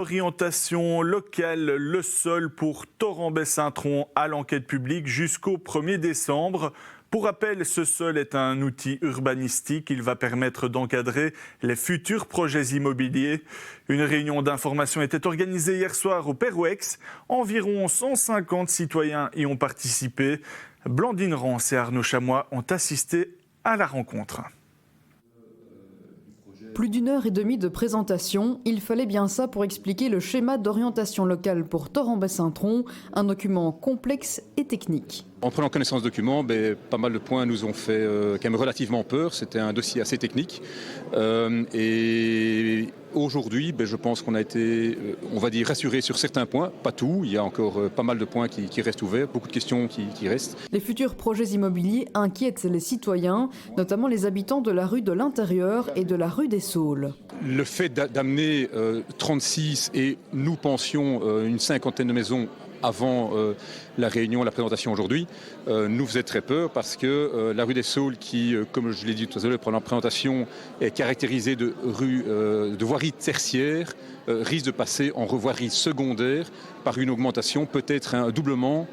Orientation locale, le sol pour Thorambay-Saint-Tron à l'enquête publique jusqu'au 1er décembre. Pour rappel, ce sol est un outil urbanistique. Il va permettre d'encadrer les futurs projets immobiliers. Une réunion d'information était organisée hier soir au Perouex. Environ 150 citoyens y ont participé. Blandine Rance et Arnaud Chamois ont assisté à la rencontre. Plus d'1h30 de présentation, il fallait bien ça pour expliquer le schéma d'orientation locale pour Thorambay-Saint-Tron, un document complexe et technique. En prenant connaissance du document, pas mal de points nous ont fait quand même relativement peur. C'était un dossier assez technique. Et aujourd'hui, je pense qu'on a été, on va dire, rassuré sur certains points. Pas tout, il y a encore pas mal de points qui restent ouverts, beaucoup de questions qui restent. Les futurs projets immobiliers inquiètent les citoyens, notamment les habitants de la rue de l'Intérieur et de la rue des Saules. Le fait d'amener 36 et nous pensions une cinquantaine de maisons avant la réunion, la présentation aujourd'hui, nous faisait très peur parce que la rue des Saules, qui, comme je l'ai dit tout à l'heure pendant la présentation, est caractérisée de voirie tertiaire, risque de passer en voirie secondaire par une augmentation, peut-être un doublement,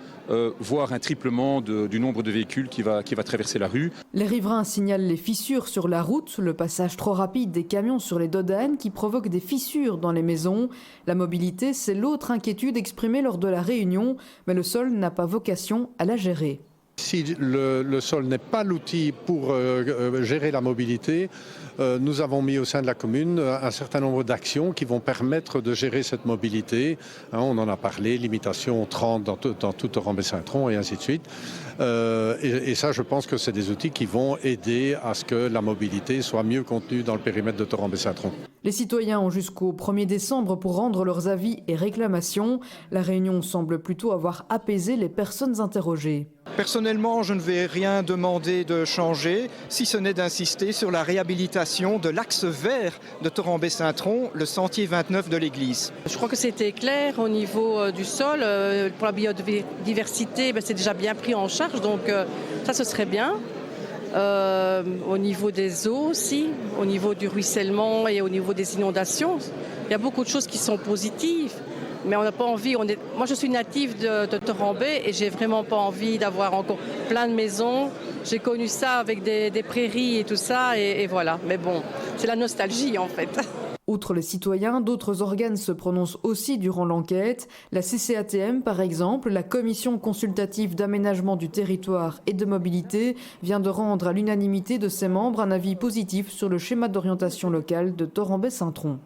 voire un triplement du nombre de véhicules qui va traverser la rue. Les riverains signalent les fissures sur la route, le passage trop rapide des camions sur les dodanes qui provoquent des fissures dans les maisons. La mobilité, c'est l'autre inquiétude exprimée lors de la réunion, mais le sol n'a pas vocation à la gérer. Si le sol n'est pas l'outil pour gérer la mobilité, nous avons mis au sein de la commune un certain nombre d'actions qui vont permettre de gérer cette mobilité. On en a parlé, limitation 30 dans tout Thorambay-Saint-Tron et ainsi de suite. Et ça, je pense que c'est des outils qui vont aider à ce que la mobilité soit mieux contenue dans le périmètre de Thorambay-Saint-Tron. Les citoyens ont jusqu'au 1er décembre pour rendre leurs avis et réclamations. La réunion semble plutôt avoir apaisé les personnes interrogées. Personnellement, je ne vais rien demander de changer, si ce n'est d'insister sur la réhabilitation de l'axe vert de Thorambay-Saint-Tron, le sentier 29 de l'église. Je crois que c'était clair au niveau du sol. Pour la biodiversité, c'est déjà bien pris en charge, donc ça, ce serait bien. Au niveau des eaux aussi, au niveau du ruissellement et au niveau des inondations, il y a beaucoup de choses qui sont positives. Mais on n'a pas envie, moi je suis native de Thorambay et j'ai vraiment pas envie d'avoir encore plein de maisons. J'ai connu ça avec des prairies et tout ça et voilà. Mais bon, c'est la nostalgie en fait. Outre les citoyens, d'autres organes se prononcent aussi durant l'enquête. La CCATM, par exemple, la Commission consultative d'aménagement du territoire et de mobilité, vient de rendre à l'unanimité de ses membres un avis positif sur le schéma d'orientation locale de Thorambay-Saint-Tron.